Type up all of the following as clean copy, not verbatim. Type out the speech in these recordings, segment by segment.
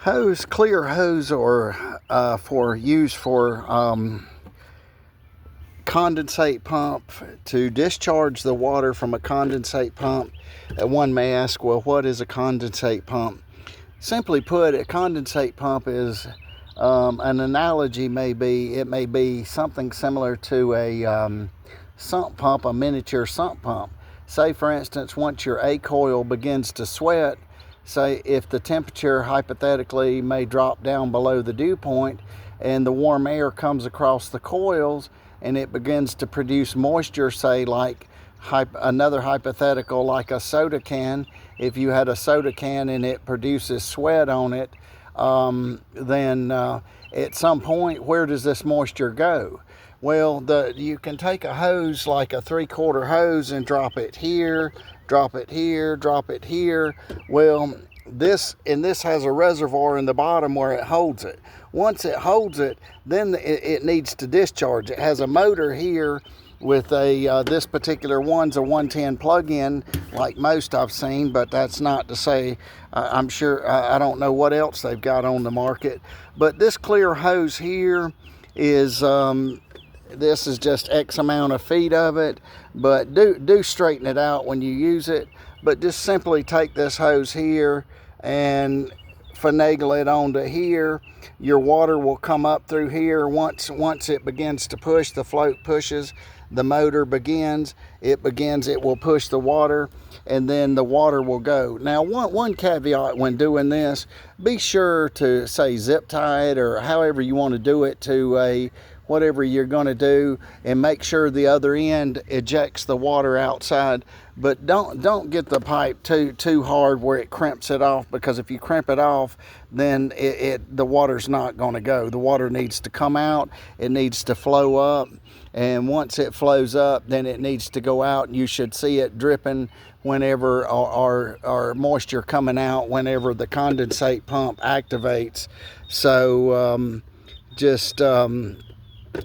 Hose, clear hose, or used for condensate pump to discharge the water from a condensate pump. One may ask, well, what is a condensate pump? Simply put, a condensate pump is an analogy may be something similar to a sump pump, a miniature sump pump. Say, for instance, once your A coil begins to sweat, say if the temperature hypothetically may drop down below the dew point and the warm air comes across the coils and it begins to produce moisture, say like another hypothetical like a soda can. If you had a soda can and it produces sweat on it, then at some point, where does this moisture go? Well, you can take a hose like a 3/4 hose and drop it here, drop it here, drop it here. Well, this has a reservoir in the bottom where it holds it. Once it holds it, then it needs to discharge. It has a motor here with this particular one's a 110 plug-in like most I've seen, but that's not to say I'm sure I don't know what else they've got on the market. But this clear hose here is this is just X amount of feet of it, but do straighten it out when you use it. But just simply take this hose here and finagle it onto here. Your water will come up through here. Once it begins to push, the float pushes, the motor begins, it will push the water, and then the water will go. Now, one caveat when doing this, be sure to say zip tie it or however you want to do it to whatever you're going to do, and make sure the other end ejects the water outside. But don't get the pipe too hard where it crimps it off, because if you crimp it off, then the water's not going to go. The water needs to come out, it needs to flow up, and once it flows up, then it needs to go out, and you should see it dripping whenever or moisture coming out whenever the condensate pump activates. So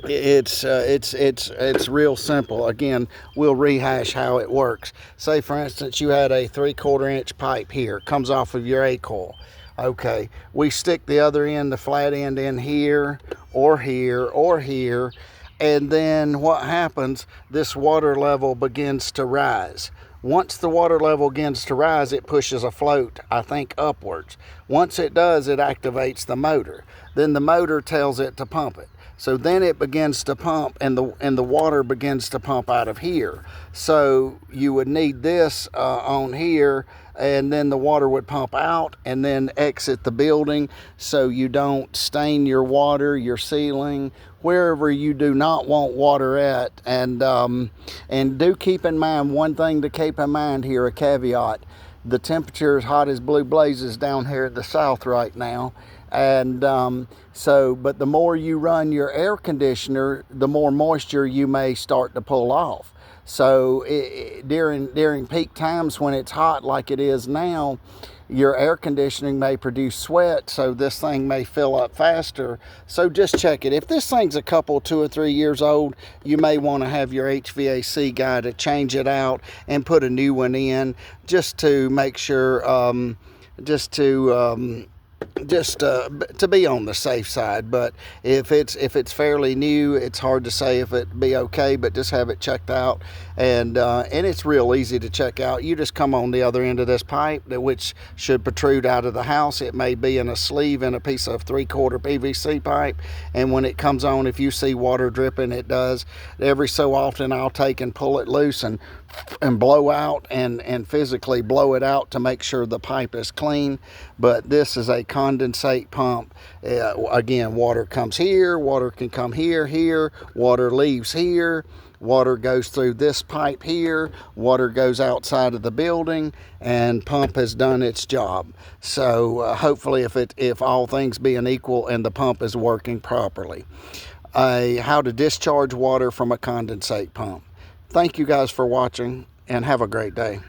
it's real simple. Again, we'll rehash how it works. Say, for instance, you had a 3/4 inch pipe here, comes off of your A coil. Okay, we stick the other end, the flat end, in here or here or here, and then what happens? This water level begins to rise. Once the water level begins to rise, it pushes a float, I think, upwards. Once it does, it activates the motor. Then the motor tells it to pump it. So then it begins to pump, and the water begins to pump out of here. So you would need this on here, and then the water would pump out and then exit the building, so you don't stain your water, your ceiling, wherever you do not want water at. And do keep in mind, one thing to keep in mind here, a caveat: the temperature is hot as blue blazes down here in the south right now. And but the more you run your air conditioner, the more moisture you may start to pull off. So during peak times when it's hot like it is now, your air conditioning may produce sweat, so this thing may fill up faster. So just check it. If this thing's a couple, 2 or 3 years old, you may want to have your HVAC guy to change it out and put a new one in, just to make sure, to be on the safe side. But if it's fairly new, it's hard to say if it'd be okay, but just have it checked out. And it's real easy to check out. You just come on the other end of this pipe, which should protrude out of the house. It may be in a sleeve in a piece of 3/4 PVC pipe, and when it comes on, if you see water dripping, it does. Every so often I'll take and pull it loose and blow out and physically blow it out to make sure the pipe is clean. But this is a condensate pump. Again, water comes here, water can come here, water leaves here, water goes through this pipe here, water goes outside of the building, and pump has done its job. So hopefully, if all things being equal and the pump is working properly. How to discharge water from a condensate pump. Thank you guys for watching, and have a great day.